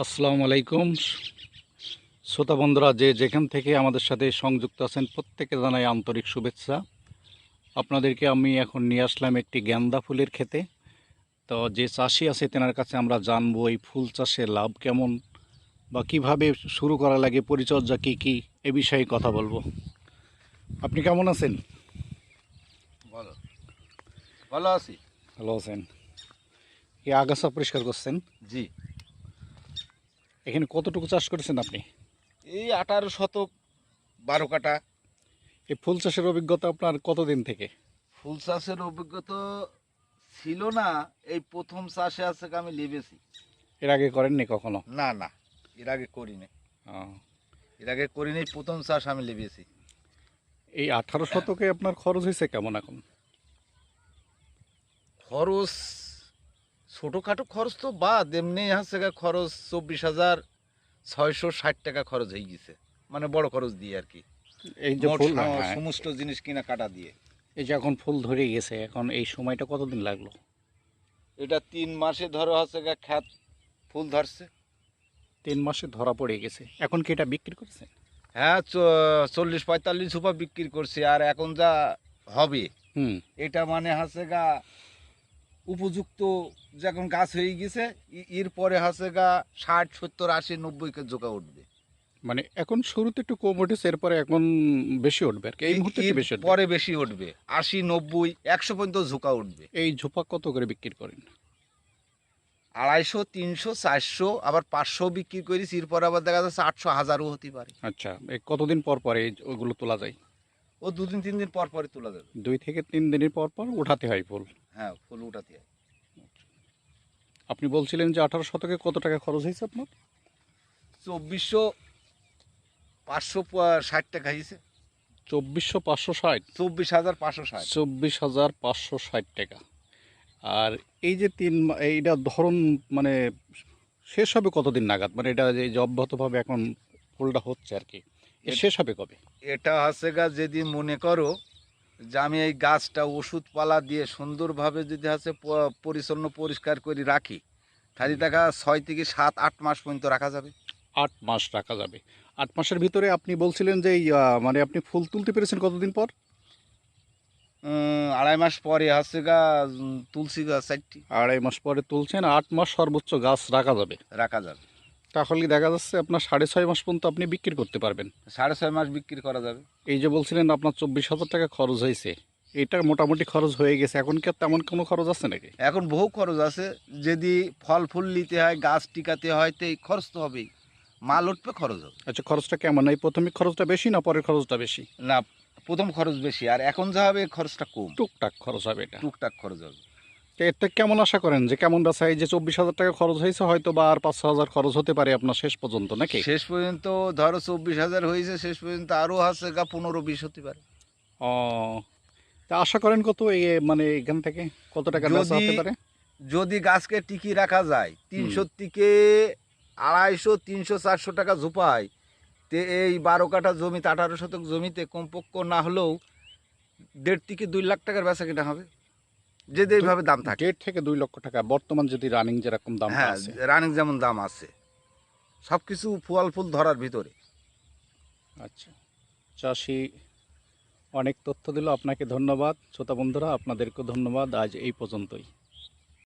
আসসালামু আলাইকুম শ্রোতা বন্ধুরা, যে যেখান থেকে আমাদের সাথে সংযুক্ত আছেন প্রত্যেকে জানাই আন্তরিক শুভেচ্ছা। আপনাদেরকে আমি এখন নিয়ে আসলাম একটি গেন্দা ফুলের ক্ষেতে। তো যে চাষি আছে তেনার কাছে আমরা জানবো এই ফুল চাষের লাভ কেমন বা কিভাবে শুরু করা লাগে, পরিচর্যা কি কি, এ বিষয়ে কথা বলবো। আপনি কেমন আছেন? ভালো ভালো আছি। ভালো আছেন? কি আগাছা পরিষ্কার করছেন? জি, এখানে কতটুকু চাষ করেছেন আপনি? এই 18 শতক 12 কাটা। এই ফুল চাষের অভিজ্ঞতা আপনার কতদিন থেকে? ফুল চাষের অভিজ্ঞতা ছিল না, এই প্রথম চাষে আছে আমি লেবেছি। এর আগে করেননি কখনো? না না, এর আগে করিনি। আহ, এর আগে করিনি, প্রথম চাষ আমি লেবেছি। এই 18 শতকে আপনার খরচ হয়েছে কেমন এখন? খরচ ছোটোখাটো খরচ তো বাদ, এমনি আছে খরচ 24,660 টাকা খরচ হয়ে গেছে, মানে বড় খরচ দিয়ে আর কি। এই যে মোট ফুল, হ্যাঁ, সমস্ত জিনিস কিনা কাটা দিয়ে। এই যে এখন ফুল ধরে গেছে, এখন এই সময়টা কতদিন লাগলো? এটা 3 মাসে ধরো খ্যাত ফুল ধরছে। 3 মাসে ধরা পড়ে গেছে। এখন কি এটা বিক্রি করেছেন? হ্যাঁ, 40-45 সুপা বিক্রি করছি। আর এখন যা হবে হুম। এটা মানে উপযুক্ত, যখন গাছ হয়ে গেছে এর পরে 60, 70, 80, 90 কে জোকা উঠবে। মানে এখন শুরুতে একটু কম উঠেছে, এরপরে এখন বেশি উঠবে আর কি, এই মুহূর্তে একটু এর বেশি উঠবে। পরে বেশি উঠবে, 80, 90, 100 পর্যন্ত ঝোকা উঠবে। এই ঝোপা কত করে বিক্রি করেন? 250, 300, 400, আবার 500 বিক্রি করিস। এরপর আবার দেখা যাচ্ছে 800, 1000ও হতে পারে। আচ্ছা, এই কতদিন পর পরে ওগুলো তোলা যায়? ও 2 দিন 3 দিন পর পরে তোলা যাবে। 2 থেকে 3 দিনের পর পর উঠাতে হয় ফুল? হ্যাঁ, ফুল উঠাতে হয়। আপনি বলছিলেন যে 18 শতকে কত টাকা খরচ হয়েছে আপনার? 24,560 টাকা হয়েছে। 24,560? 24,560। 24,560 টাকা। আর এই যে এইটা ধরুন, মানে শেষ হবে কতদিন নাগাদ? মানে এটা যে অব্যাহতভাবে এখন ফুলটা হচ্ছে আর কি, শেষ হবে কবে? এটা যদি মনে করো যে আমি এই গাছটা ওষুধপালা দিয়ে সুন্দরভাবে যদি পরিচ্ছন্ন পরিষ্কার করে রাখি, তাহলে দেখা 6 থেকে 7-8 মাস পর্যন্ত রাখা যাবে। 8 মাস রাখা যাবে। 8 মাসের ভিতরে আপনি বলছিলেন যে এই মানে আপনি ফুল তুলতে পেরেছেন কতদিন পর? 2.5 মাস পরে তুলসী গাছ 4টি 2.5 মাস পরে তুলছেন, 8 মাস সর্বোচ্চ গাছ রাখা যাবে। রাখা যাবে। তাহলে দেখা যাচ্ছে আপনার 6.5 মাস পর্যন্ত আপনি বিক্রি করতে পারবেন। 6.5 মাস বিক্রি করা যাবে। এই যে বলছিলেন আপনার 24,000 টাকা খরচ হয়েছে, এটা মোটামুটি খরচ হয়ে গেছে, এখন কি আর তেমন কোনো খরচ আছে নাকি? এখন বহু খরচ আছে। যদি ফল ফুল নিতে হয়, গাছ টিকাতে হয়, তো এই খরচ তো হবেই। মাল উঠবে, খরচ হবে। আচ্ছা, খরচটা কেমন? এই প্রাথমিক খরচটা বেশি না পরের খরচটা বেশি? না, প্রথম খরচ বেশি, আর এখন যা হবে খরচটা কম। টুকটাক খরচ হবে এটা। টুকটাক খরচ হবে। তো এর থেকে কেমন আশা করেন যে কেমন বেচা? এই যে 24,000 টাকা খরচ হয়েছে, হয়তো বা আর 5-6 হাজার খরচ হতে পারে আপনার শেষ পর্যন্ত, নাকি? শেষ পর্যন্ত ধরো 24,000 হয়েছে, শেষ পর্যন্ত আরও 15-20 হতে পারে। ও, তা আশা করেন কত মানে এখান থেকে কত টাকা বেচা যদি হতে পারে? যদি গাছকে টিকিয়ে রাখা যায়, 300 থেকে 250, 300, 400 টাকা ঝোপায়, তে এই 12 কাঠা জমিতে, 18 শতক জমিতে কমপক্ষ না হলেও 1.5 থেকে 2 লাখ টাকার বেচা কিনা হবে, যদি এইভাবে দাম থাকে। 1.5 থেকে 2 লক্ষ টাকা বর্তমান যদি রানিং যেরকম দামটা হ্যাঁ, আছে। রানিং যেমন দাম আছে, সব কিছু ফল ফুল ধরার ভিতরে। আচ্ছা, চাষি অনেক তথ্য দিল, আপনাকে ধন্যবাদ। শ্রোতা বন্ধুরা, আপনাদেরকেও ধন্যবাদ। আজ এই পর্যন্তই।